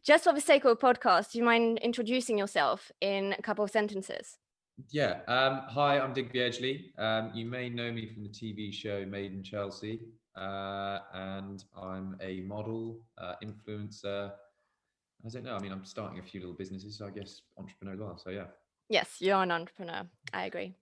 Just for the sake of a podcast, do you mind introducing yourself in a couple of sentences? Yeah. Hi, I'm Digby Edgley. You may know me from the TV show Made in Chelsea, and I'm a model, influencer. I don't know. I mean, I'm starting a few little businesses, so I guess entrepreneur as well. So yeah. Yes, you're an entrepreneur. I agree.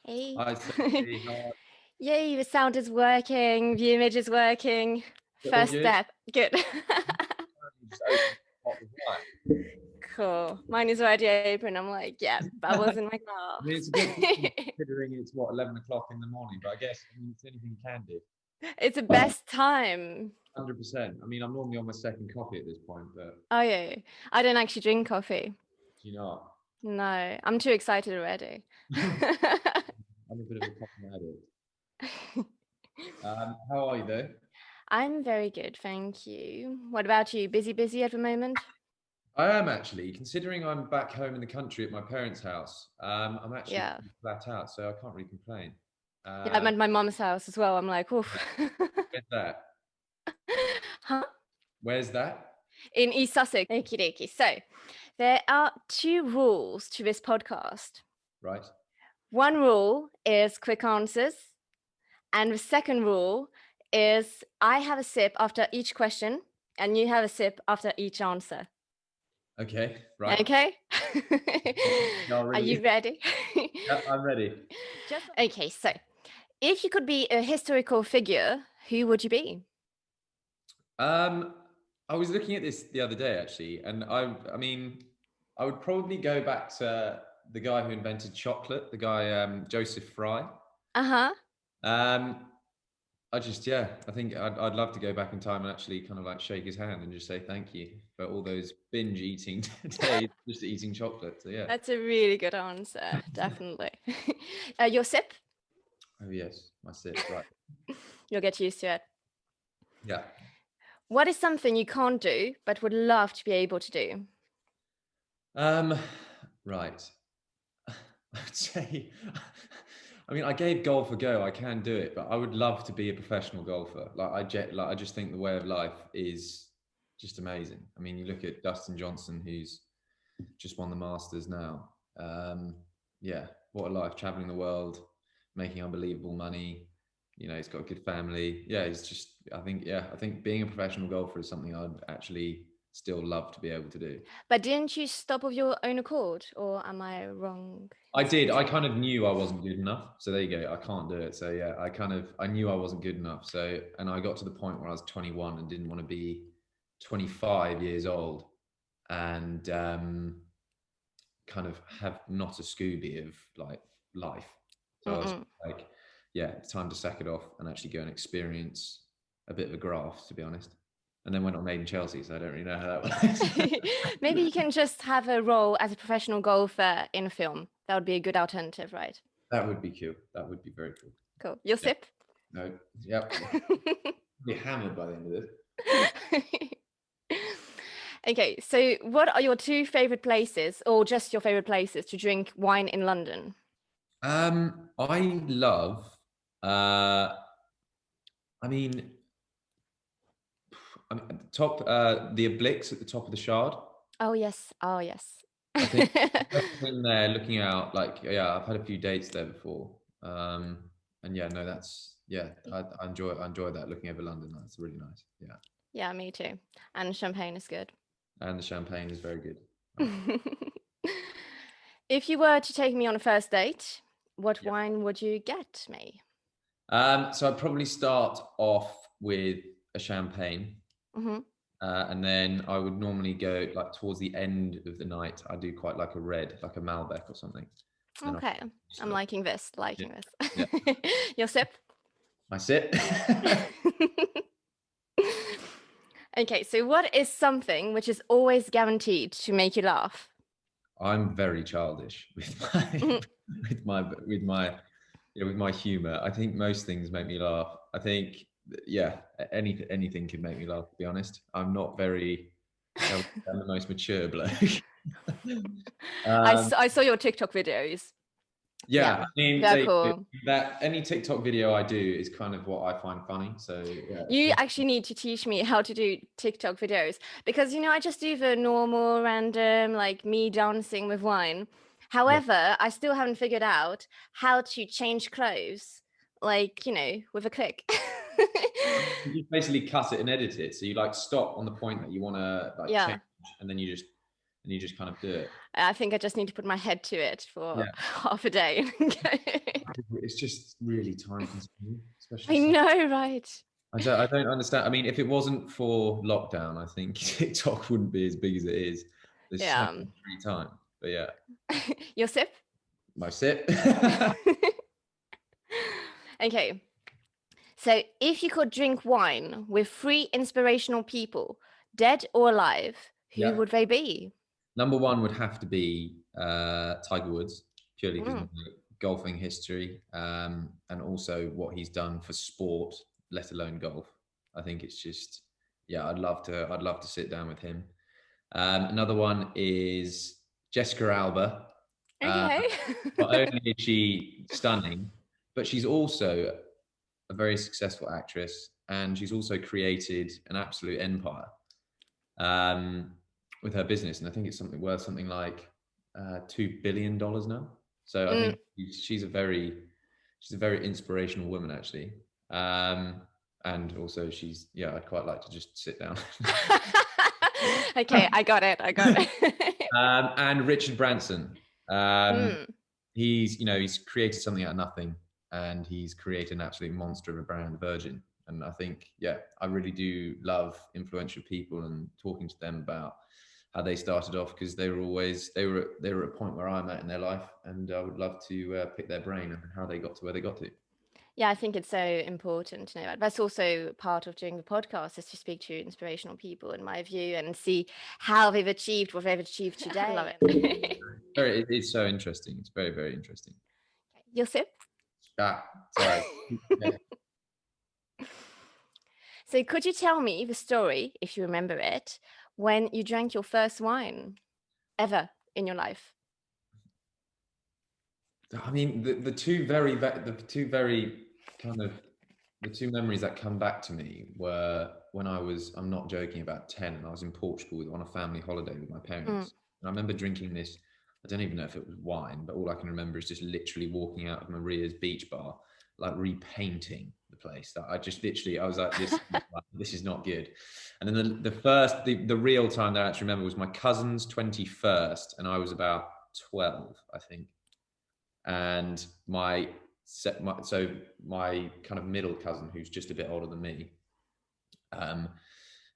Hey. Hi, Sophie. Hi. Yay, the sound is working, the image is working. All First good? step. Good. Just open a pot of wine. Cool. Mine is already open. I'm like, yeah, bubbles in my I mean, it's a glass. bit different considering it's 11 o'clock in the morning, but I guess it's anything you can do. It's the best time. 100%. I mean, I'm normally on my second coffee at this point, but Oh yeah, I don't actually drink coffee. do you not? No, I'm too excited already. I'm a bit of a coffee addict. How are you though? I'm very good, thank you. What about you? Busy at the moment? I am actually, considering I'm back home in the country at my parents' house. I'm actually Yeah. pretty flat out, so I can't really complain. Yeah, I'm at my mom's house as well. I'm like, oof. Where's that? Huh? Where's that? In East Sussex. Okie dokie. So there are 2 rules to this podcast. Right. One rule is quick answers, and the second rule is I have a sip after each question, and you have a sip after each answer. Okay. Right. Okay? Not Are you really. ready? Yeah, I'm ready. Okay, so if you could be a historical figure, who would you be? I was looking at this the other day actually, and I mean, I would probably go back to the guy who invented chocolate, the guy Joseph Fry. Uh-huh. Um, I think I'd love to go back in time and actually kind of like shake his hand and just say thank you for all those binge eating days, just eating chocolate. So yeah. That's a really good answer, definitely. Your sip? Oh yes, my sip, right. You'll get used to it. Yeah. What is something you can't do but would love to be able to do? Right. I'd say, I mean, I gave golf a go. I can do it, but I would love to be a professional golfer. I just think the way of life is just amazing. I mean, you look at Dustin Johnson, who's just won the Masters now. Yeah, what a life, traveling the world, making unbelievable money. You know, he's got a good family. Yeah, he's just, I think being a professional golfer is something I'd actually still love to be able to do. But didn't you stop of your own accord, or am I wrong? I did. I kind of knew I wasn't good enough. So there you go. I can't do it. So yeah, I knew I wasn't good enough. So, and I got to the point where I was 21 and didn't want to be 25 years old and kind of have not a Scooby of like life. So I was like, yeah, it's time to sack it off and actually go and experience a bit of a graft, to be honest. And then went on Made in Chelsea, so I don't really know how that works. Maybe you can just have a role as a professional golfer in a film. That would be a good alternative, right? That would be cool. That would be very cool. Cool. Your sip? No, yep. Be hammered by the end of this. Okay, so what are your 2 favorite places, or just your favorite places to drink wine in London? I love. I mean, at the top, the Obliques at the top of the Shard. Oh yes. Oh yes. I think in there looking out, like yeah, I've had a few dates there before. And yeah, no, that's yeah, I enjoy that looking over London. That's really nice. Yeah. Yeah, me too. And champagne is good. And the champagne is very good. If you were to take me on a first date, what Yeah. wine would you get me? So I'd probably start off with a champagne. Hmm. And then I would normally go like towards the end of the night. I do quite like a red, like a Malbec or something. And then Okay, I'm liking this, yeah, liking yeah. this. Your sip? I sit. Okay, so what is something which is always guaranteed to make you laugh? I'm very childish with Mhm. my humor. I think most things make me laugh. I think anything can make me laugh. To be honest, I'm not very. I'm the most mature bloke. um, I saw your TikTok videos. yeah, Yeah, I mean, they're cool. that any TikTok video I do is kind of what I find funny. So yeah, it's You actually need to teach me how to do TikTok videos because, I just do the normal, random, like me dancing with wine. yeah. However, I still haven't figured out how to change clothes, like, with a click. You basically cut it and edit it. So you like stop on the point that you want to like change, Yeah, and then you just kind of do it. I think I just need to put my head to it for Yeah, half a day. it's just really time consuming, especially I some. know, right? I don't understand. I mean, if it wasn't for lockdown, I think TikTok wouldn't be as big as it is. There's so Yeah. much free time. But yeah, Your sip? most it. Okay. So, if you could drink wine with three inspirational people, dead or alive, who Yeah. would they be? Number one would have to be Tiger Woods, purely because of Mm. my golfing history, and also what he's done for sport, let alone golf. I think it's just, yeah, I'd love to sit down with him. Another one is Jessica Alba. Uh, Okay. Not only is she stunning, but she's also a very successful actress, and she's also created an absolute empire um, with her business. And I think it's something worth something like $2 billion now. So I Mm. think she's a very inspirational woman, actually. And also, I'd quite like to just sit down. Okay, I got it. I got it. And Richard Branson. Um, Mm. he's created something out of nothing, and he's created an absolute monster of a brand, Virgin. And I think, yeah, I really do love influential people and talking to them about how they started off, because they were at a point where I'm at in their life, and I would love to pick their brain and how they got to where they got to. Yeah, I think it's so important to know that. That's also part of doing the podcast is to speak to inspirational people, in my view, and see how they've achieved what they've achieved today. I love it. It's so interesting. It's very, very interesting. Your sip? Ah, sorry. Yeah. So, could you tell me the story, if you remember it, when you drank your first wine ever in your life? I mean, the two memories that come back to me were when I'm not joking, about 10, and I was in Portugal on a family holiday with my Mm. parents. And I remember drinking this, I don't even know if it was wine, but all I can remember is just literally walking out of Maria's beach bar, like repainting the place. That I just literally, I was like, this is not good. And then the real time that I actually remember was my cousin's 21st, and I was about 12, I think. And my kind of middle cousin, who's just a bit older than me, um,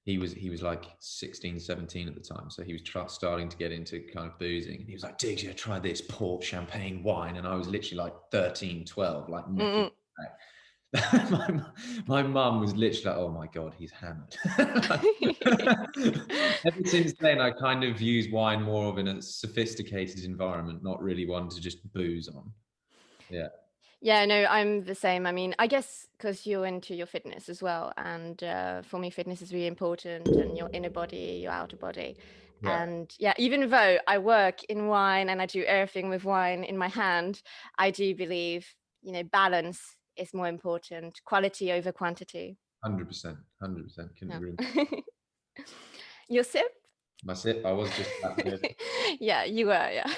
he was like 16, 17 at the time, so he was starting to get into kind of boozing, and he was like, Diggs, yeah, try this port champagne wine. And I was literally like 13, 12, like necking Mm-mm. my mum was literally like, oh my god, he's hammered. Ever since then, I kind of use wine more of in a sophisticated environment, not really one to just booze on. Yeah. Yeah, no, I'm the same. I mean, I guess because you're into your fitness as well. And for me, fitness is really important, and your inner body, your outer body. Yeah, And yeah, even though I work in wine and I do everything with wine in my hand, I do believe, balance is more important, quality over quantity. 100%, 100%. Couldn't Yeah. agree. Your sip? That's it. I was just about to. Yeah, you were, yeah.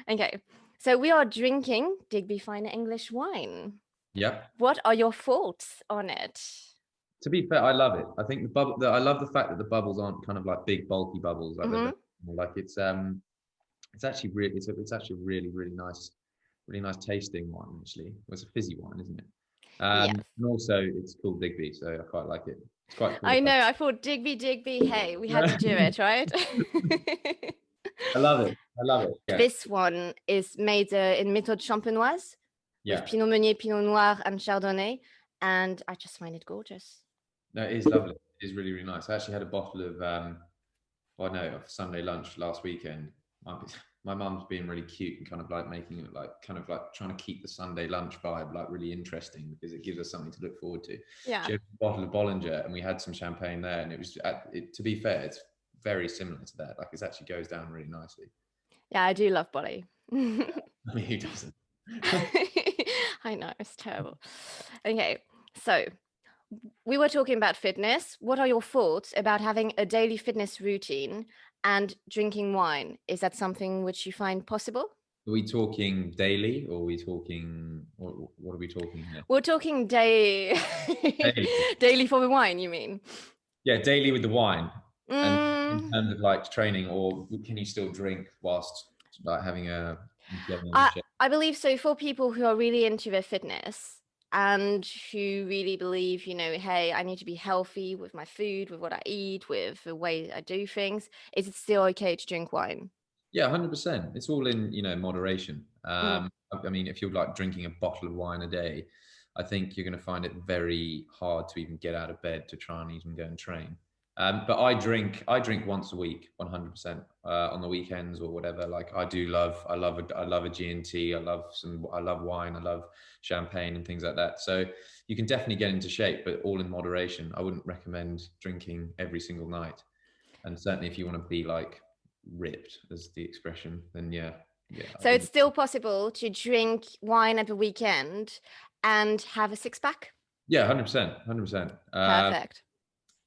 Okay. So we are drinking Digby Fine English Wine. Yep. What are your thoughts on it? To be fair, I love it. I think I love the fact that the bubbles aren't kind of like big bulky bubbles. Hmm. Like it's actually it's actually really nice tasting wine. Actually, well, it's a fizzy wine, isn't it? Yes. And also it's called Digby, so I quite like it. It's quite cool. I know. I thought Digby, hey, we had to do it, right? I love it. I love it. Yeah. This one is made in méthode champenoise with Yeah. Pinot Meunier, Pinot Noir, and Chardonnay, and I just find it gorgeous. No, it is lovely. It is really, really nice. I actually had a bottle of, of Sunday lunch last weekend. My, my mum's being really cute and kind of like making it like, kind of like trying to keep the Sunday lunch vibe like really interesting because it gives us something to look forward to. Yeah. She had a bottle of Bollinger and we had some champagne there, and it was, to be fair, it's very similar to that. Like it actually goes down really nicely. Yeah, I do love Bolly. I mean, who doesn't? I know, it's terrible. Okay, so we were talking about fitness. What are your thoughts about having a daily fitness routine and drinking wine? Is that something which you find possible? Are we talking daily, or are we talking, what are we talking here? We're talking Daily. daily for the wine, you mean? Yeah, daily with the wine. And in Mm, terms of like training, or can you still drink whilst like having getting in I, shape? I believe so. For people who are really into their fitness and who really believe, hey, I need to be healthy with my food, with what I eat, with the way I do things, is it still okay to drink wine? Yeah, 100%. It's all in, moderation. Mm. I mean, if you're like drinking a bottle of wine a day, I think you're going to find it very hard to even get out of bed to try and even go and train. But I drink once a week, 100%, on the weekends or whatever. Like I love a G&T. I love wine. I love champagne and things like that. So you can definitely get into shape, but all in moderation. I wouldn't recommend drinking every single night. And certainly if you want to be like ripped, as the expression, then yeah. So it's still possible to drink wine at the weekend and have a six pack? Yeah, 100%, 100%. Perfect.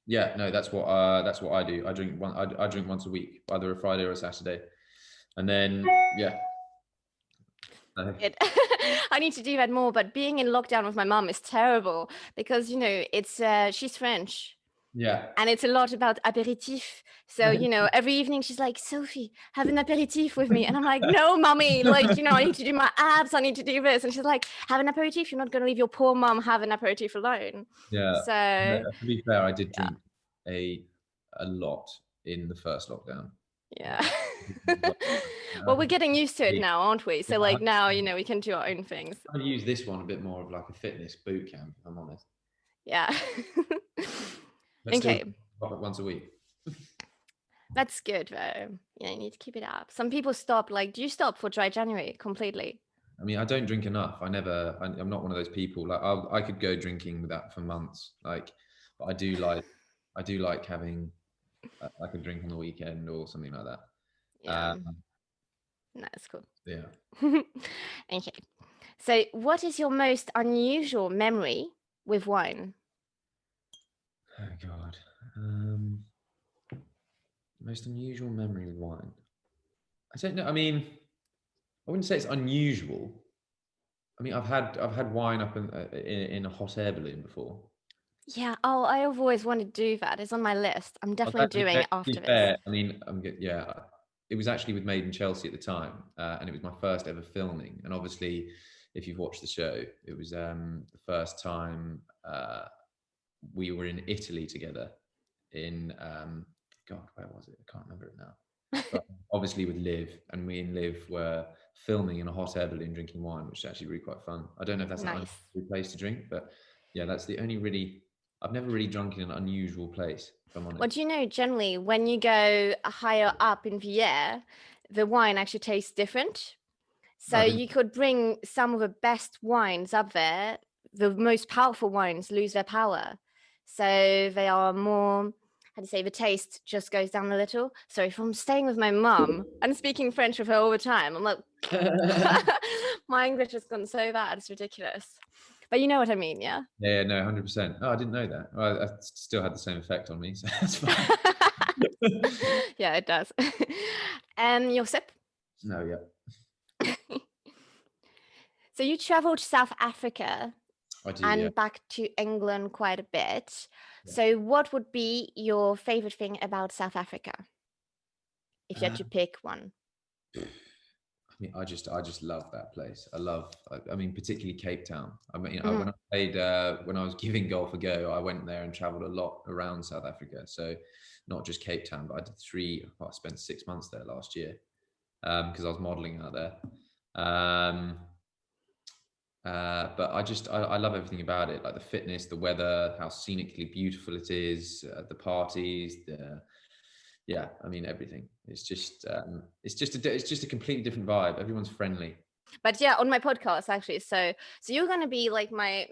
Yeah, no, that's what I do. I drink once a week, either a Friday or a Saturday, and then yeah. I need to do that more, but being in lockdown with my mom is terrible because it's she's French. Yeah. And it's a lot about aperitif. So, every evening she's like, Sophie, have an aperitif with me. And I'm like, no, mommy, I need to do my abs. I need to do this. And she's like, have an aperitif. You're not going to leave your poor mom have an aperitif alone. Yeah. So, To be fair, I did yeah. drink a lot in the first lockdown. Yeah. Well, we're getting used to it now, aren't we? So, Yeah, now, we can do our own things. I use this one a bit more of like a fitness boot camp, if I'm honest. Yeah. But Okay. Still once a week. That's good, though. Yeah, you need to keep it up. Some people stop. Do you stop for dry January completely? I mean, I don't drink enough. I'm not one of those people. Like I could go drinking with that for months. But I do like having like a drink on the weekend or something like that. Yeah. That's cool. Yeah. Okay. So, what is your most unusual memory with wine? Oh God. Most unusual memory with wine. I don't know. I mean, I wouldn't say it's unusual. I mean, I've had wine up in a hot air balloon before. Yeah. Oh, I've always wanted to do that. It's on my list. I'm definitely doing it after this. I mean, I'm good. Yeah, it was actually with Made in Chelsea at the time, and it was my first ever filming. And obviously, if you've watched the show, it was the first time we were in Italy together. In God, where was it? I can't remember it now. But obviously with Liv, and me and Liv were filming in a hot air balloon drinking wine, which is actually really quite fun. I don't know if that's Nice. a place to drink, but yeah, that's the only really, I've never really drunk in an unusual place, if I'm honest. Well, do you know, generally, when you go higher up in the air, the wine actually tastes different. So you could bring some of the best wines up there. The most powerful wines lose their power. So they are more, how do you say, the taste just goes down a little. So if I'm staying with my mum and speaking French with her all the time, I'm like, my English has gone so bad, it's ridiculous. But you know what I mean, yeah? Yeah, no, 100%. Oh, I didn't know that. Well, I still had the same effect on me, so that's fine. Yeah, it does. Your sip? No, yeah. So you traveled to South Africa I do, and yeah. back to England quite a bit. Yeah. So what would be your favorite thing about South Africa? If you had to pick one. mean, I just love that place. I mean, particularly Cape Town. I mean, when Mhm. I played, when I was giving golf a go, I went there and traveled a lot around South Africa. So not just Cape Town, but I did I spent 6 months there last year, because I was modeling out there. Um, but I love everything about it, like the fitness, the weather, how scenically beautiful it is, the parties, yeah, I mean everything. It's just a completely different vibe. Everyone's friendly. But yeah, on my podcast actually. So you're gonna be like my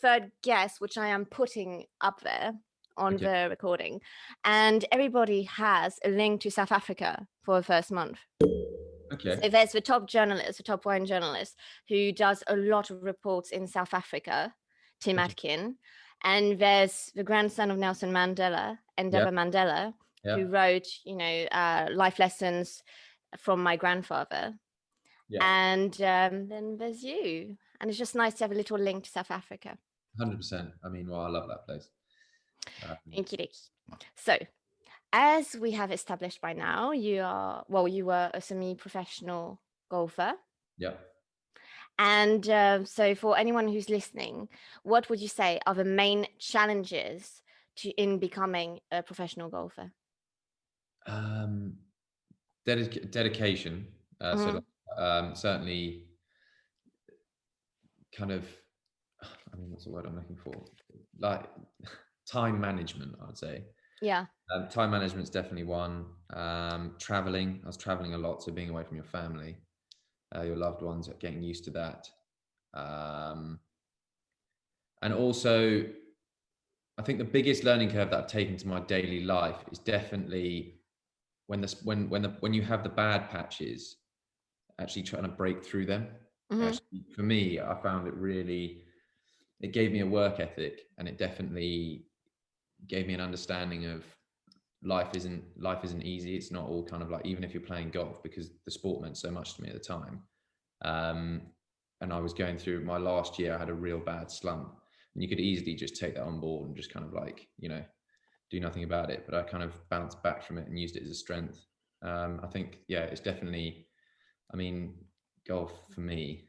third guest, which I am putting up there on Okay. the recording, and everybody has a link to South Africa for the first month. Okay. So there's the top journalist, the top wine journalist, who does a lot of reports in South Africa, Tim Okay. Atkin. And there's the grandson of Nelson Mandela, Yeah. Endeavour Mandela, Yeah. who wrote, life lessons from my grandfather. Yeah. And then there's you. And it's just nice to have a little link to South Africa. 100%. I mean, well, I love that place. Okie dokie. So, as we have established by now, you were a semi-professional golfer. Yeah. And so, for anyone who's listening, what would you say are the main challenges in becoming a professional golfer? Um, dedication. Mhm. Certainly kind of, I mean, what's the word I'm looking for? Like time management, I'd say. Yeah. Time management's definitely one. Traveling. I was traveling a lot, so being away from your family, your loved ones, getting used to that. And also, I think the biggest learning curve that I've taken to my daily life is definitely when you have the bad patches, actually trying to break through them. Hmm. Actually, for me, I found it gave me a work ethic, and it definitely gave me an understanding of life isn't easy. It's not all kind of like, even if you're playing golf, because the sport meant so much to me at the time. Um, and I was going through my last year, I had a real bad slump, and you could easily just take that on board and just kind of like, do nothing about it. But I kind of bounced back from it and used it as a strength. I think, yeah, it's definitely, I mean, golf for me,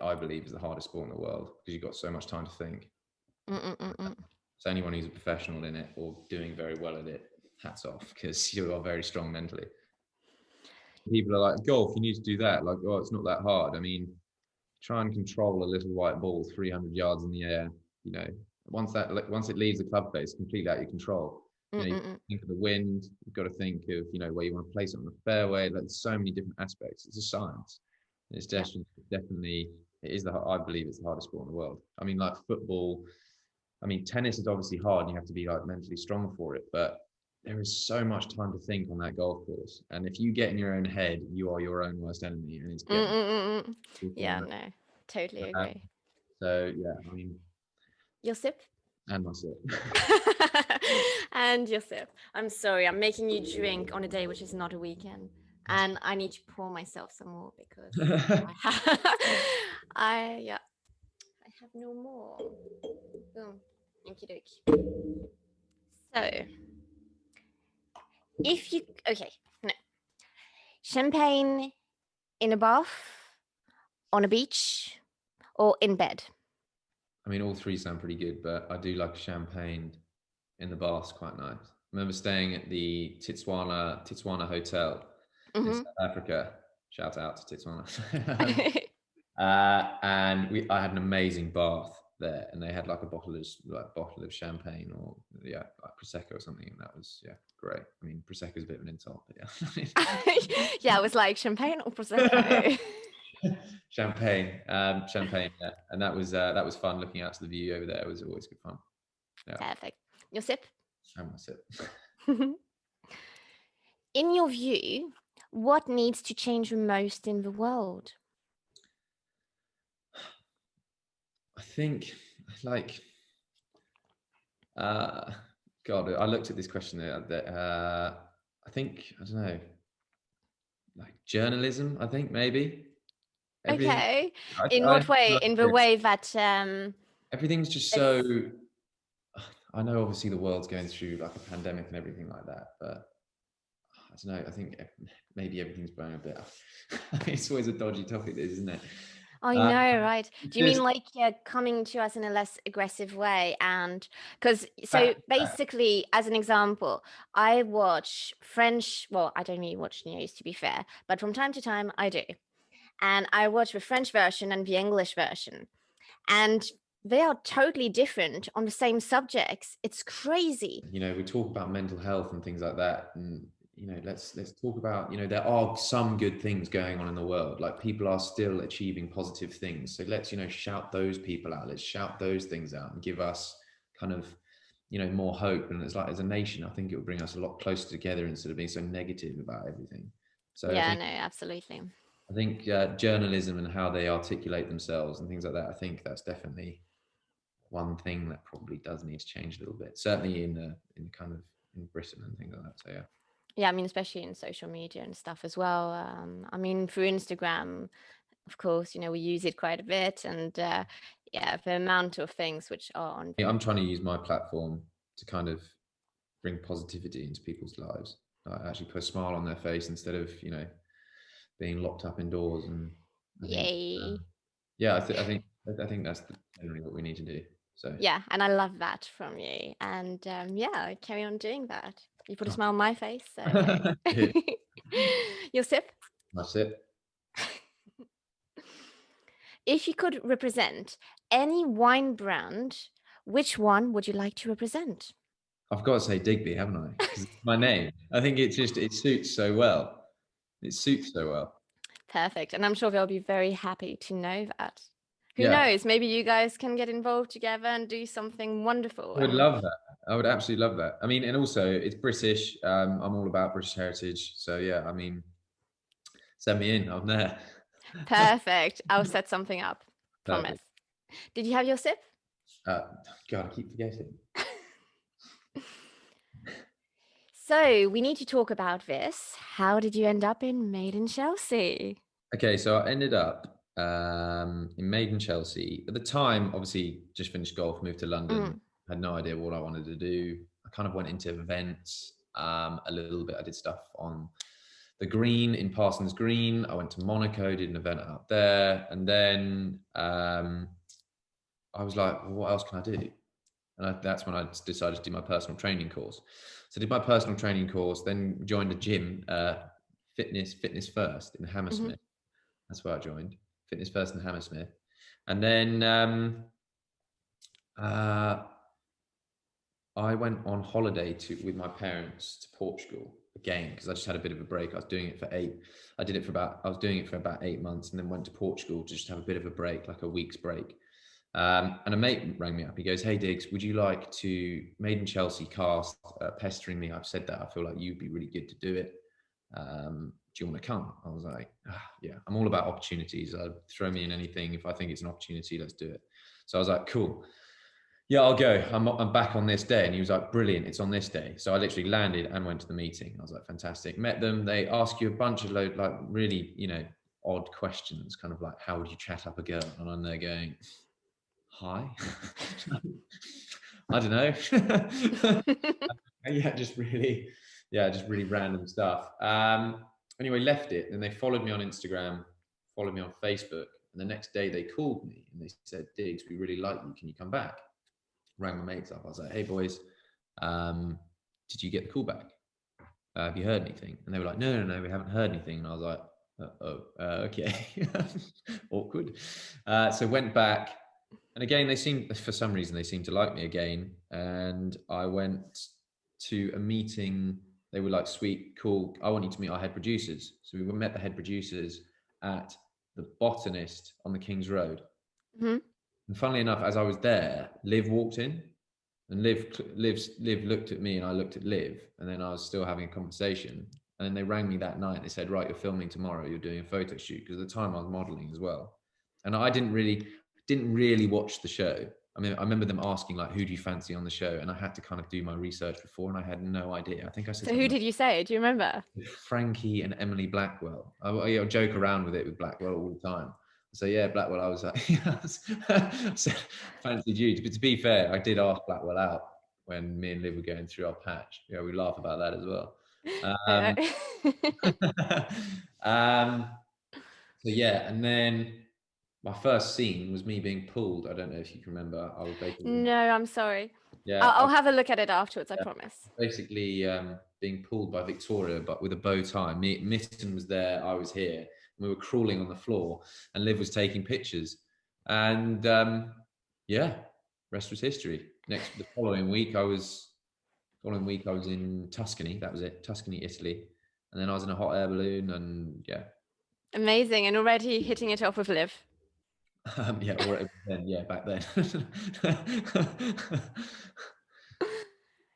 I believe, is the hardest sport in the world, because you've got so much time to think. Mm-mm-mm-mm. So anyone who's a professional in it or doing very well at it, hats off, because you are very strong mentally. People are like, golf, you need to do that. Like, oh, it's not that hard. I mean, try and control a little white ball 300 yards in the air. You know, once it leaves the club face, completely out of your control. You Mm-mm-mm. think of the wind. You've got to think of where you want to place it on the fairway. Like, there's so many different aspects. It's a science. It's Yeah. definitely it is I believe it's the hardest sport in the world. I mean, like football. I mean, tennis is obviously hard, and you have to be like mentally strong for it. But there is so much time to think on that golf course, and if you get in your own head, you are your own worst enemy, and it's getting Mm-mm-mm-mm. talking Yeah, that. no, totally Um, agree. so yeah, I mean, Your sip? and that's it. And your sip. I'm sorry, I'm making you drink on a day which is not a weekend. And I need to pour myself some more because I have, yeah, I have no more. Boom. Okie dokie. So, okay, no. Champagne in a bath, on a beach, or in bed? I mean, all three sound pretty good, but I do like champagne in the bath's quite nice. I remember staying at the Titswana Hotel in Mm-hmm. South Africa. Shout out to Titswana. I had an amazing bath there, and they had like a bottle of champagne, or yeah, like prosecco or something, and that was, yeah, great. I mean, prosecco is a bit of an insult, but yeah. Yeah, I was like, champagne or prosecco? Champagne, yeah, and that was fun. Looking out to the view over there, it was always good fun. Yeah, Perfect. Your sip? and that's it. In your view, what needs to change the most in the world? I think, like, uh, God, I looked at this question I think, I don't know, like journalism. I think maybe everything. Okay. In I what way? feel In the like way that everything's just it's so. I know obviously the world's going through like a pandemic and everything like that, but don't know. I think maybe everything's blown a bit up. It's always a dodgy topic, this, isn't it? I Uh, know, right? Do you just mean like coming to us in a less aggressive way? And because, so basically, as an example, I watch French, well, I don't really watch news to be fair, but from time to time I do. And I watch the French version and the English version. And they are totally different on the same subjects. It's crazy. you know, we talk about mental health and things like that, and you know, let's talk about, you know, there are some good things going on in the world. Like, people are still achieving positive things, so let's, you know, shout those people out. Let's shout those things out and give us kind of, you know, more hope. And it's like, as a nation, I think it would bring us a lot closer together instead of being so negative about everything. So Yeah, no, absolutely. I think journalism and how they articulate themselves and things like that, I think that's definitely one thing that probably does need to change a little bit. Certainly in kind of in Britain and things like that. So yeah. Yeah, I mean, especially in social media and stuff as well. I mean, through Instagram, of course, you know, we use it quite a bit. And yeah, the amount of things which are on. I'm trying to use my platform to kind of bring positivity into people's lives. Actually put a smile on their face instead of, you know, being locked up indoors. And I think, Yay. yeah, I think that's generally what we need to do. So Yeah, and I love that from you. And yeah, carry on doing that. You put a smile on my face, so your sip. that's it. If you could represent any wine brand, which one would you like to represent? I've got to say Digby, haven't I? Because it's my name. I think it suits so well. It suits so well. Perfect. And I'm sure they'll be very happy to know that. Who Yeah, knows? Maybe you guys can get involved together and do something wonderful. I would And love that. I would absolutely love that. I mean, and also it's British. I'm all about British heritage. So yeah, I mean, send me in. I'm there. perfect. I'll set something up. Promise. Perfect. Did you have your sip? God, I keep forgetting. So we need to talk about this. How did you end up in Made in Chelsea? Okay, so I ended up in Maiden Chelsea. At the time, obviously, just finished golf, moved to London, Mm. had no idea what I wanted to do. I kind of went into events a little bit. I did stuff on the green in Parsons Green. I went to Monaco, did an event out there. And then I was like, well, what else can I do? And that's when I decided to do my personal training course. So I did my personal training course, then joined a gym, Fitness First in Hmm. Hammersmith. That's where I joined, Fitness First in Hammersmith. And then uh, I went on holiday with my parents to Portugal again, because I just had a bit of a break. I was doing it for I was doing it for about 8 months, and then went to Portugal to just have a bit of a break, like a week's break. And a mate rang me up. He goes, "Hey Diggs, would you like to Made in Chelsea cast, pestering me? I've said that. I feel like you'd be really good to do it. Do you want to come?" I was like, yeah, I'm all about opportunities. Throw me in anything. If I think it's an opportunity, let's do it. So I was like, cool. Yeah, I'll go. I'm back on this day. And he was like, brilliant. It's on this day. So I literally landed and went to the meeting. I was like, fantastic. Met them. They ask you a bunch of like really, you know, odd questions, kind of like, how would you chat up a girl? And I'm there going, hi. I don't know. Just really random stuff. Anyway, left it, and they followed me on Instagram, followed me on Facebook, and the next day they called me and they said, "Diggs, we really like you. Can you come back?" Rang my mates up. I was like, "Hey boys, did you get the call back? Have you heard anything?" And they were like, "No, we haven't heard anything." And I was like, okay, awkward. So went back, and again, for some reason, they seemed to like me again. And I went to a meeting. They were like, "Sweet, cool. I want you to meet our head producers." So we met the head producers at the Botanist on the King's Road. Hmm. And funnily enough, as I was there, Liv walked in, and Liv looked at me, and I looked at Liv, and then I was still having a conversation. And then they rang me that night. They said, "Right, you're filming tomorrow. You're doing a photo shoot." Because at the time I was modeling as well, and I didn't really watch the show. I mean, I remember them asking like, "Who do you fancy on the show?" And I had to kind of do my research before, and I had no idea. I think I said So who something did you say? Do you remember? like Frankie and Emily Blackwell. I joke around with it with Blackwell all the time. So yeah, Blackwell, I was like, so, fancied you. But to be fair, I did ask Blackwell out when me and Liv were going through our patch. Yeah, we laugh about that as well. Um, um, so yeah, and then my first scene was me being pulled. I don't know if you can remember. I was basically, No, I'm sorry. yeah, I I'll was, have a look at it afterwards, I yeah, promise. basically being pulled by Victoria, but with a bow tie. Me, Mitten was there, I was here. We were crawling on the floor, and Liv was taking pictures. And yeah, rest was history. The following week, I was in Tuscany. That was it, Tuscany, Italy. And then I was in a hot air balloon, and yeah, Amazing. And already hitting it off with Liv. yeah, or then, yeah, back then.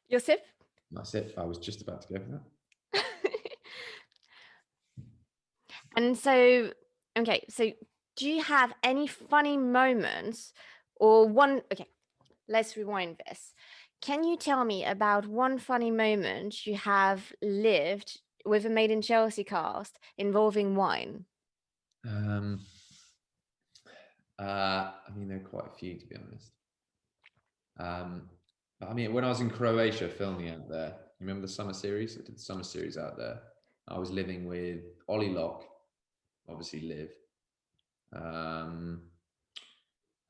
Your sip? That's it. I was just about to go for that. And so, okay, so do you have any funny moments or one? Okay, let's rewind this. Can you tell me about one funny moment you have lived with a Made in Chelsea cast involving wine? Um, I mean, there are quite a few, to be honest. But I mean, when I was in Croatia filming out there, you remember the summer series? I did the summer series out there. I was living with Ollie Locke, obviously Liv, um,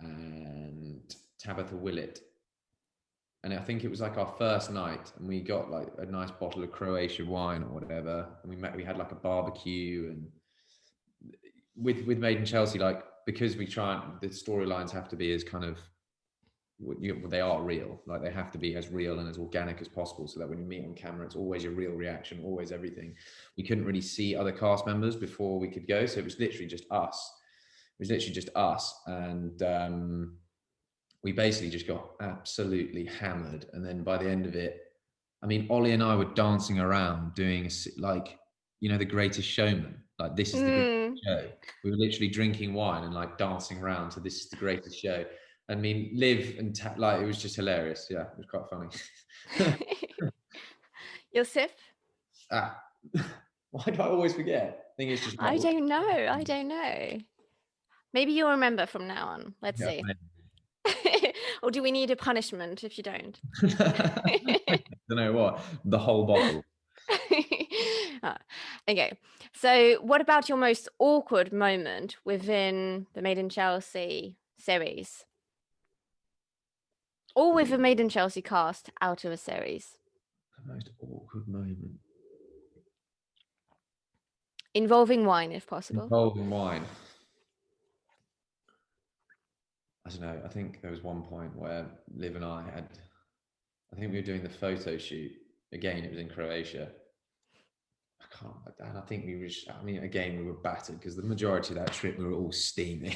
and Tabitha Willett. And I think it was like our first night, and we got like a nice bottle of Croatia wine or whatever. And we had like a barbecue, and with Made in Chelsea, like because we try and the storylines have to be as kind of they are real, like they have to be as real and as organic as possible, so that when you meet on camera it's always your real reaction, always everything. We couldn't really see other cast members before we could go, so it was literally just us. And we basically just got absolutely hammered, and then by the end of it, I mean, Ollie and I were dancing around doing like, The Greatest Showman, like this is the greatest Mm. show. We were literally drinking wine and like dancing around to This Is the Greatest Show. I mean, Liv and like it was just hilarious. Yeah, it was quite funny. Your sip? Ah, why do I always forget? I think it's just I don't know. I don't know. Maybe you'll remember from now on. Let's yeah. see. Or do we need a punishment if you don't? I don't know what the whole bottle. Okay. So, what about your most awkward moment within the Made in Chelsea series? Or with a Made in Chelsea cast out of a series? The most awkward moment Involving wine, if possible. involving wine. I don't know. I think there was one point where Liv and I think we were doing the photo shoot. Again, it was in Croatia. I can't, and I think I mean, again, we were battered because the majority of that trip we were all steaming,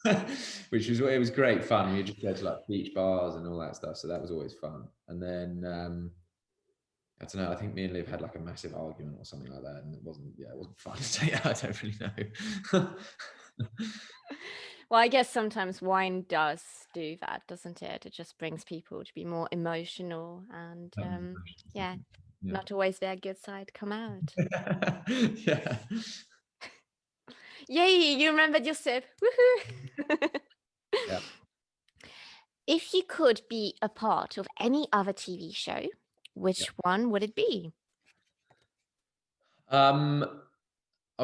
it was great fun. We just go to like beach bars and all that stuff. So that was always fun. And then, I don't know, I think me and Liv had like a massive argument or something like that. And it wasn't fun to say. I don't really know. Well, I guess sometimes wine does do that, doesn't it? It just brings people to be more emotional and yeah, Yeah. not always their good side come out. Yeah. Yay, you remembered your sip. Woohoo! Yeah. If you could be a part of any other TV show, which one would it be? I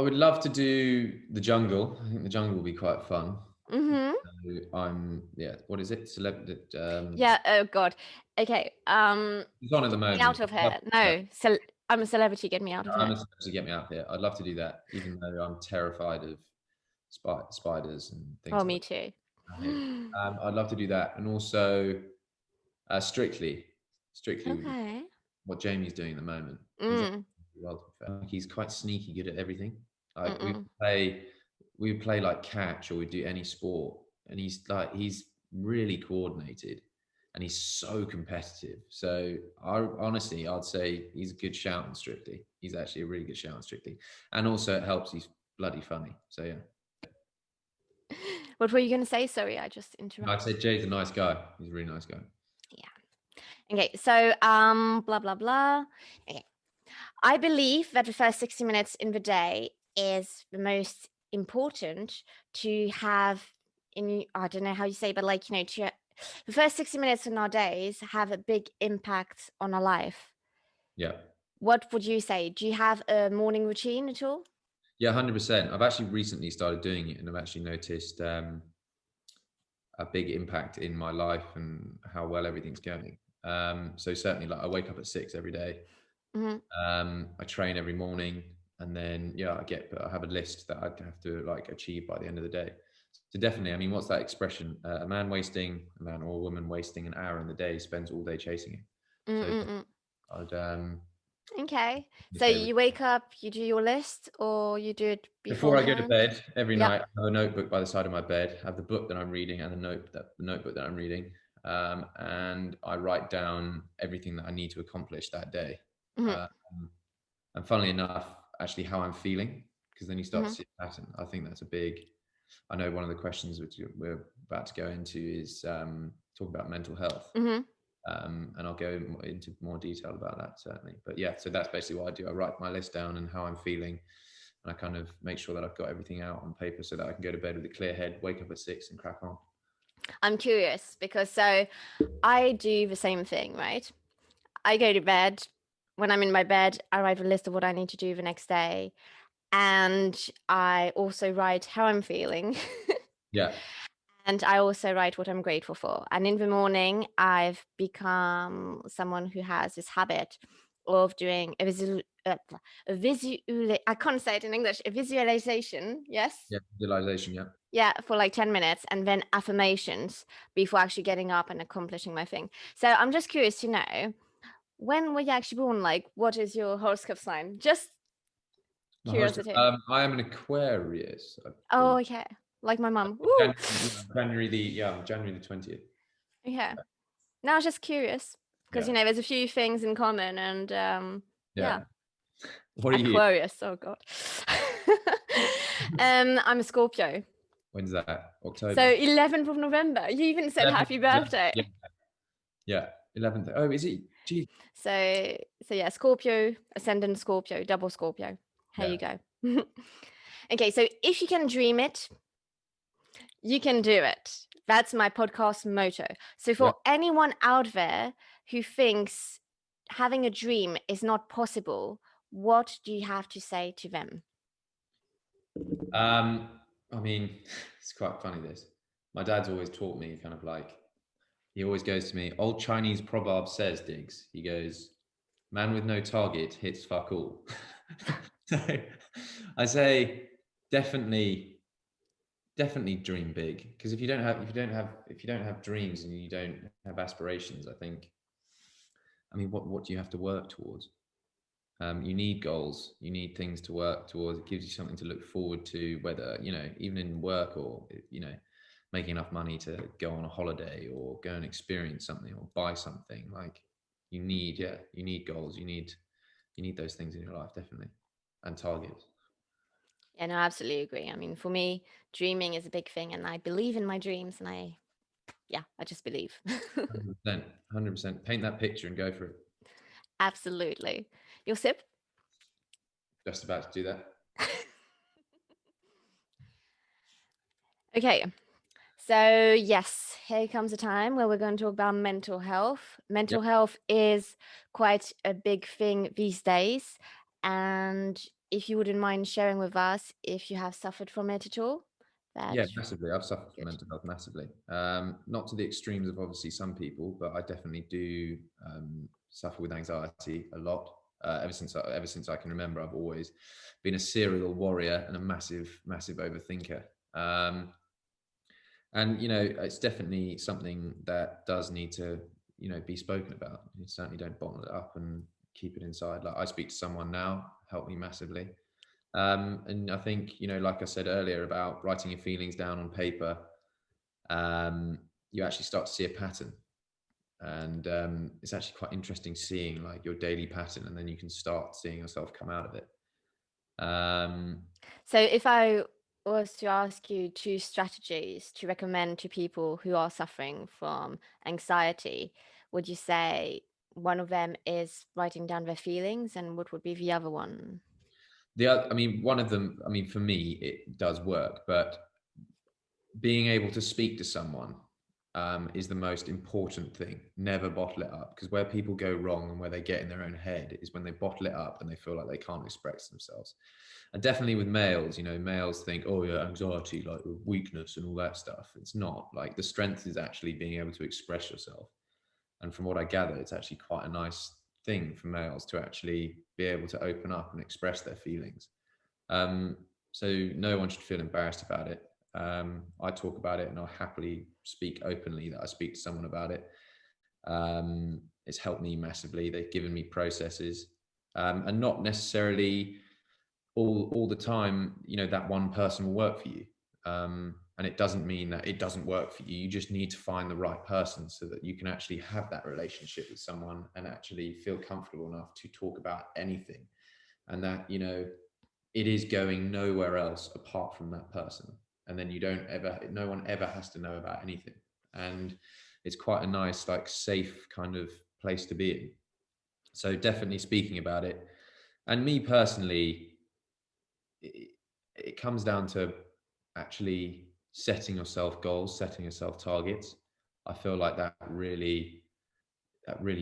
would love to do The Jungle. I think The Jungle will be quite fun. Mm-hmm. What is it? Yeah, oh God. Okay. It's on at the Get me moment. out of here. No, I'm a celebrity, get me out of I'm here. supposed to get me out here. I'd love to do that, even though I'm terrified of spiders and things Oh, like me too. that. I hate it. I'd love to do that, and also Strictly. Strictly would be Okay. what Jamie's doing at the moment. He's Mm. he's quite sneaky good at everything. Like Mm-mm. we play like catch, or we do any sport, and he's really coordinated, and he's so competitive. So I'd say he's a good shout on Strictly. He's actually a really good shout on Strictly, and also it helps. He's bloody funny. So yeah, What were you going to say? Sorry, I just I'd interrupted. say Jay's a nice guy. He's a really nice guy. Yeah. Okay. So, blah, blah, blah. Okay. I believe that the first 60 minutes in the day is the most important to have I don't know how you say, but like, the first 60 minutes in our days have a big impact on our life. Yeah. What would you say? Do you have a morning routine at all? Yeah, 100%. I've actually recently started doing it, and I've actually noticed a big impact in my life and how well everything's going. So certainly, like I wake up at 6 every day. Hmm. I train every morning, and then yeah, I have a list that I have to like achieve by the end of the day. So definitely, I mean, what's that expression? A man or a woman wasting an hour in the day spends all day chasing it. So Mm-mm-mm. I'd Okay. So say you wake up, you do your list, or you do it before I go to beforehand? bed every Yeah. night, I have a notebook by the side of my bed. I have the book that I'm reading and the notebook that I'm reading, and I write down everything that I need to accomplish that day. Hmm. Um, and funnily enough, actually how I'm feeling, because then you start to Hmm. see a pattern. I think that's a big. I know one of the questions which we're about to go into is talk about mental health. Hmm. And I'll go into more detail about that certainly. But yeah, so that's basically what I do. I write my list down and how I'm feeling, and I kind of make sure that I've got everything out on paper so that I can go to bed with a clear head, wake up at 6, and crack on. I'm curious because so I do the same thing, right? I go to bed. When I'm in my bed, I write a list of what I need to do the next day. And I also write how I'm feeling. Yeah, And I also write what I'm grateful for. And in the morning, I've become someone who has this habit of doing I can't say it in English, a visualization. Yes. yeah, visualization. Yeah. Yeah, for like 10 minutes and then affirmations before actually getting up and accomplishing my thing. So I'm just curious to know, when were you actually born? Like, what is your horoscope sign? Just My horoscope. curiosity. I am an Aquarius, I Oh, believe. okay. Like my mum. Woo! January the 20th. Okay. Now I was just curious because, Yeah, there's a few things in common and yeah. yeah. What are you? Aquarius. Oh, God. I'm a Scorpio. When's that? So October. 11th of November. You even said 11th, happy birthday. yeah, yeah. 11th. Oh, is it? Geez. So yeah, Scorpio, ascendant Scorpio, double Scorpio. Here Yeah, you go. Okay, so if you can dream it, you can do it. That's my podcast motto. So yeah. for anyone out there who thinks having a dream is not possible, what do you have to say to them? Um, I mean, it's quite funny this. My dad's always taught me kind of like, he always goes to me, old Chinese proverb says, Diggs, he goes, man with no target hits fuck all. So I say definitely, definitely dream big. Because if you don't have dreams and you don't have aspirations, I mean, what do you have to work towards? You need goals, you need things to work towards. It gives you something to look forward to, whether even in work, or making enough money to go on a holiday or go and experience something or buy something. Like you need goals, you need those things in your life, definitely, and targets. Yeah, no, I absolutely agree. I mean, for me, dreaming is a big thing, and I believe in my dreams, and I just believe. 100%, 100%. Paint that picture and go for it. Absolutely. Your sip? Just about to do that. Okay. So, yes, here comes a time where we're going to talk about mental health. Mental Yep. health is quite a big thing these days. And if you wouldn't mind sharing with us if you have suffered from it at all, Yeah, that's massively. I've suffered from good. mental health massively. Not to the extremes of obviously some people, but I definitely do suffer with anxiety a lot. Ever since I can remember, I've always been a serial warrior and a massive overthinker. And it's definitely something that does need to be spoken about. You certainly don't bottle it up and keep it inside. Like I speak to someone now, help me massively. And I think, like I said earlier about writing your feelings down on paper, you actually start to see a pattern. And it's actually quite interesting seeing like your daily pattern, and then you can start seeing yourself come out of it. Um, So, if I was to ask you two strategies to recommend to people who are suffering from anxiety, would you say one of them is writing down their feelings, and what would be the other one? the other, I mean, one of them, I mean, for me, it does work, but being able to speak to someone is the most important thing. Never bottle it up, because where people go wrong and where they get in their own head is when they bottle it up and they feel like they can't express themselves. And definitely with males, you know, males think, oh yeah, anxiety, like weakness and all that stuff. It's not. Like, the strength is actually being able to express yourself. And from what I gather, it's actually quite a nice thing for males to actually be able to open up and express their feelings. So no one should feel embarrassed about it. I talk about it, and I'll happily speak openly that I speak to someone about it. It's helped me massively. They've given me processes, and not necessarily all the time, you know, that one person will work for you. And it doesn't mean that it doesn't work for you. You just need to find the right person so that you can actually have that relationship with someone and actually feel comfortable enough to talk about anything. And that, you know, it is going nowhere else apart from that person. And then no one ever has to know about anything. And it's quite a nice, like, safe kind of place to be in. So definitely speaking about it. And me personally, it comes down to actually setting yourself goals, setting yourself targets. I feel like that really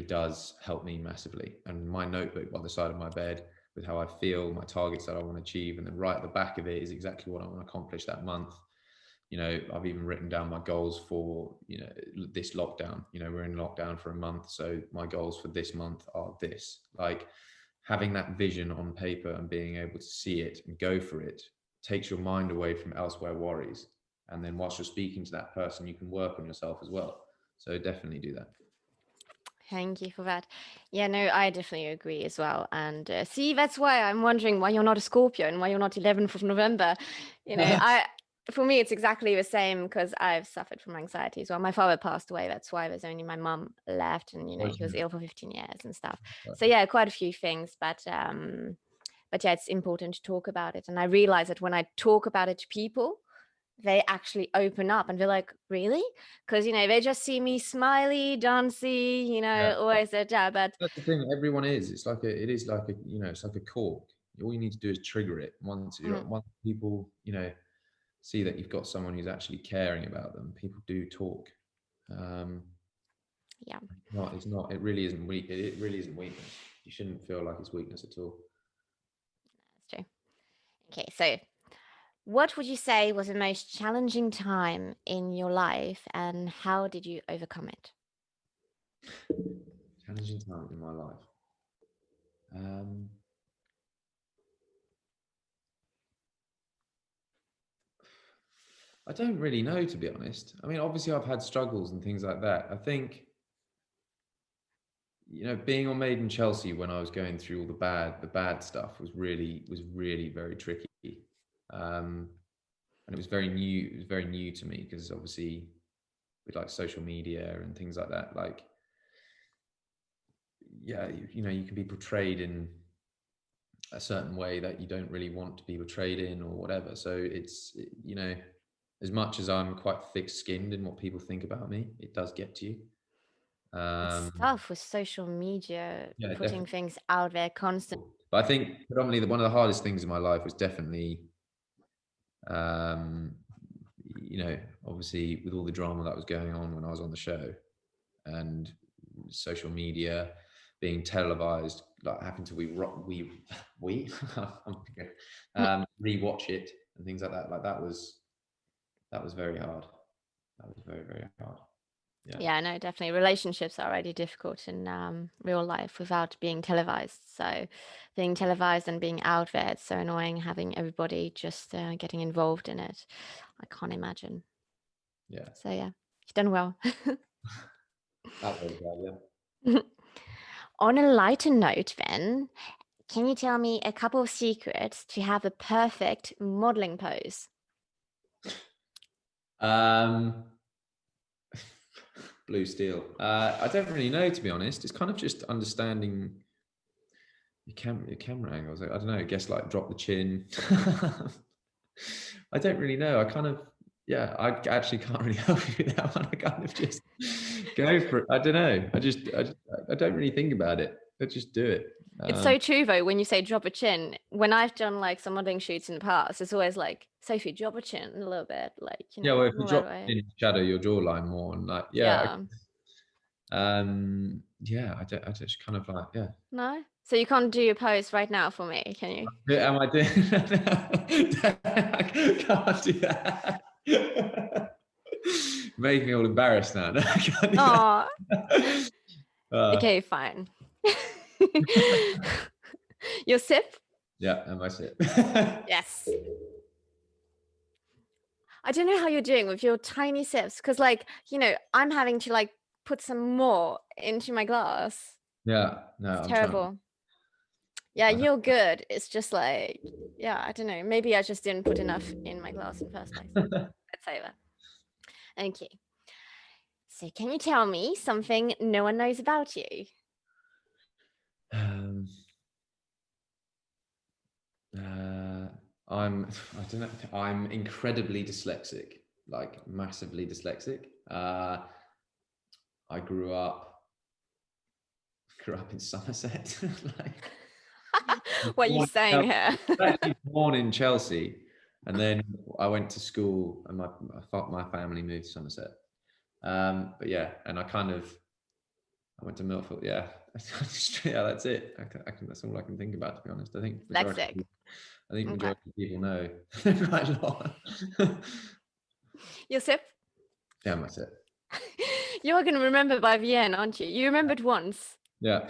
does help me massively. And my notebook by the side of my bed with how I feel, my targets that I want to achieve, and then right at the back of it is exactly what I want to accomplish that month. You know, I've even written down my goals for, you know, this lockdown. You know, we're in lockdown for a month, so my goals for this month are this. Like, having that vision on paper and being able to see it and go for it takes your mind away from elsewhere worries. And then whilst you're speaking to that person, you can work on yourself as well. So definitely do that. Thank you for that. Yeah, no, I definitely agree as well. And see, that's why I'm wondering why you're not a Scorpio and why you're not 11th of November. You know, for me, it's exactly the same because I've suffered from anxiety as well. My father passed away. That's why there's only my mum left. And, you know, he was ill for 15 years and stuff. So, yeah, quite a few things. But yeah, it's important to talk about it. And I realize that when I talk about it to people, they actually open up and they're like, really? Because, you know, they just see me smiley, dancey, you know, always there. But that's the thing. Everyone is. It's like it is like a, you know, it's like a cork. All you need to do is trigger it. Once people, you know, see that you've got someone who's actually caring about them, people do talk. Yeah, It's not. It really isn't weak. It really isn't weakness. You shouldn't feel like it's weakness at all. that's true. Okay, so what would you say was the most challenging time in your life and how did you overcome it? Challenging time in my life. I don't really know, to be honest. I mean, obviously, I've had struggles and things like that. I think, you know, being on Made in Chelsea when I was going through all the bad stuff was really very tricky. And it was very new. It was very new to me because obviously with like social media and things like that, like, yeah, you know, you can be portrayed in a certain way that you don't really want to be portrayed in or whatever. So it's, you know, as much as I'm quite thick-skinned in what people think about me, it does get to you. It's Um, tough with social media, yeah, putting definitely. things out there constantly. But I think predominantly one of the hardest things in my life was definitely, um, you know, obviously with all the drama that was going on when I was on the show and social media being televised, like having to rewatch it and things like that. Like that was very hard. That was very hard. Yeah. Yeah, no, definitely. Relationships are already difficult in real life without being televised. So, being televised and being out there, it's so annoying having everybody just getting involved in it. I can't imagine. Yeah. So, yeah, you've done well. That was well, yeah. On a lighter note, then, can you tell me a couple of secrets to have a perfect modeling pose? Um, Blue steel. I don't really know, to be honest. It's kind of just understanding your camera angles. I don't know. I guess like drop the chin. I don't really know. I kind of, yeah. I actually can't really help you with that one. I kind of just go for it. I don't know. I don't really think about it. I just do it. It's so true though, when you say drop a chin. When I've done like some modeling shoots in the past, it's always like, Sophie, drop a chin a little bit, like, Yeah, well, if you more that drop way. in shadow your jawline more, and like, Yeah. yeah, I just kind of like, yeah. No? So you can't do your pose right now for me, can you? Am I doing? I can't do that. Make me all embarrassed now. No, I can't do Oh, that. okay, fine. Your sip? Yeah, and that's it. Yes. I don't know how you're doing with your tiny sips, because like, I'm having to like put some more into my glass. Yeah, no, It's I'm trying. terrible. Yeah, I don't- you're good. It's just like, yeah, I don't know. Maybe I just didn't put enough in my glass in the first place. Let's say that. Okay. So can you tell me something no one knows about you? Um, I don't know. I'm incredibly dyslexic, like massively dyslexic. I grew up in Somerset. What are you saying here? Actually born in Chelsea, and then I went to school, and my family moved to Somerset. But yeah, and I went to Milford. Yeah, yeah, that's it. That's all I can think about, to be honest. I think Dyslexic. majority Okay. of people know quite a lot. Your sip? Yeah, that's it. You're going to remember by the end, aren't you? You remembered once. Yeah.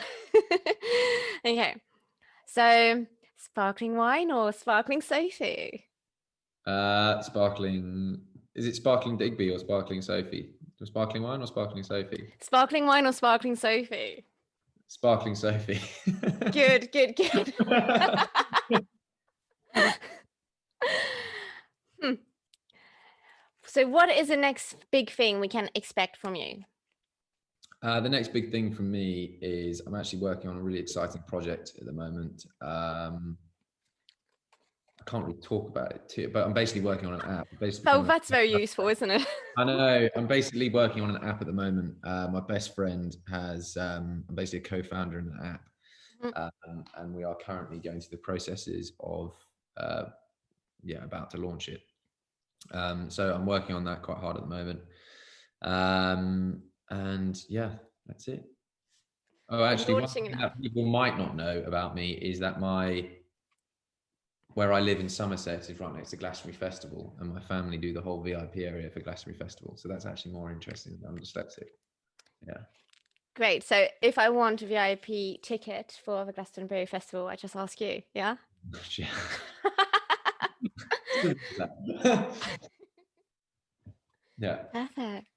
Okay. So, sparkling wine or sparkling Sophie? Sparkling. Is it sparkling Digby or sparkling Sophie? Sparkling wine or sparkling Sophie? Sparkling wine or sparkling Sophie? Sparkling Sophie. Good, good, good. So, what is the next big thing we can expect from you? The next big thing for me is I'm actually working on a really exciting project at the moment. I can't really talk about it too, but I'm basically working on an app. Oh, that's very useful, isn't it? I know. I'm basically working on an app at the moment. My best friend has. I'm basically a co-founder in an app, and we are currently going through the processes of, about to launch it. So I'm working on that quite hard at the moment. And yeah, that's it. Oh, actually, one thing that people might not know about me is that where I live in Somerset is right next to Glastonbury Festival, and my family do the whole VIP area for Glastonbury Festival. So that's actually more interesting than I'm dyslexic. Yeah. Great. So if I want a VIP ticket for the Glastonbury Festival, I just ask you, yeah? Yeah. Yeah. Perfect.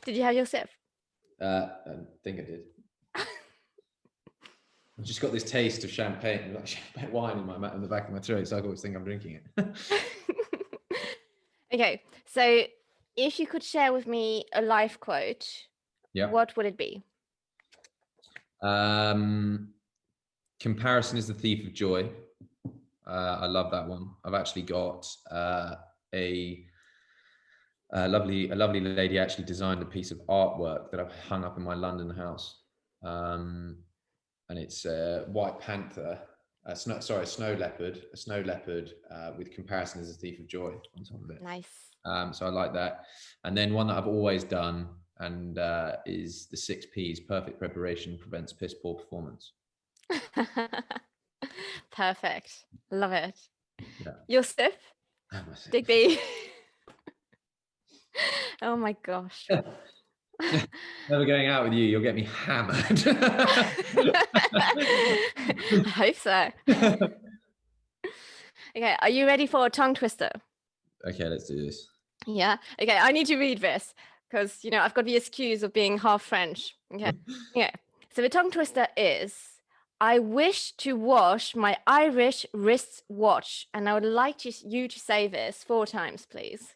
Did you have your sip? I think I did. I've just got this taste of champagne, like champagne wine in the back of my throat, so I always think I'm drinking it. Okay, so if you could share with me a life quote, what would it be? Comparison is the thief of joy. I love that one. I've actually got a lovely lady actually designed a piece of artwork that I've hung up in my London house, and it's a white panther, a snow leopard with comparison as a thief of joy on top of it. Nice. So I like that. And then one that I've always done and is the 6 Ps: perfect preparation prevents piss poor performance. Perfect. Love it. Yeah. Your sip? Digby. Oh my gosh. Never going out with you, you'll get me hammered. I hope so. Okay, are you ready for a tongue twister? Okay, let's do this. Yeah. Okay, I need to read this because I've got the excuse of being half French. Okay. Yeah. So the tongue twister is, I wish to wash my Irish wrist watch, and I would like you to say this 4 times, please.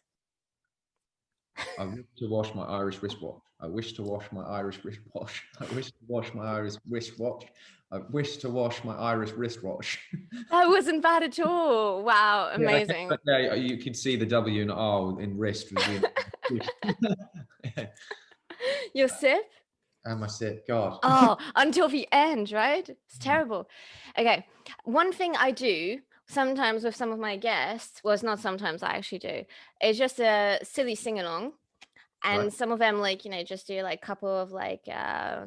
I wish to wash my Irish wristwatch. I wish to wash my Irish wristwatch. I wish to wash my Irish wristwatch. I wish to wash my Irish wristwatch. That wasn't bad at all. Wow, amazing. Yeah, you could see the W and R in wrist. Your sip? And I said, God. Oh, until the end, right? It's terrible. Okay. One thing I do sometimes with some of my guests, well, it's not sometimes, I actually do, it's just a silly sing along. And Right. some of them, like, just do like a couple of like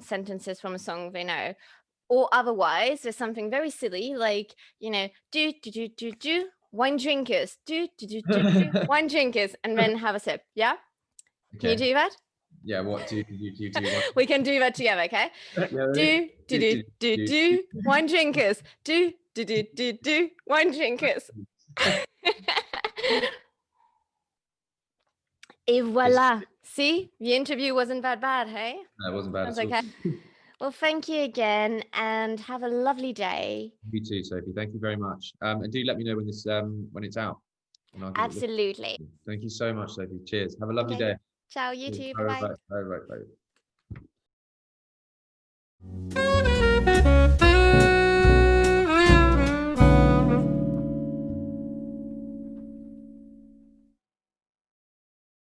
sentences from a song they know. Or otherwise, there's something very silly, like, do, do, do, do, do, wine drinkers, do, do, do, do, do, wine drinkers, and then have a sip. Yeah? Can you Okay. do that? Yeah. What do? What? We can do that together, okay? Do, do, do, do, do, wine drinkers, do, do, do, do, do, wine drinkers. Et voilà. See, the interview wasn't that bad, hey? No, it wasn't bad Sounds at all. okay. Well, thank you again and have a lovely day. You too, Sophie. Thank you very much. And do let me know when it's out, and I'll give it a Absolutely. look. Thank you so much, Sophie. Cheers. Have a lovely Okay. day. Ciao, you Cheers. too. Bye Bye-bye. bye. Bye bye. Bye.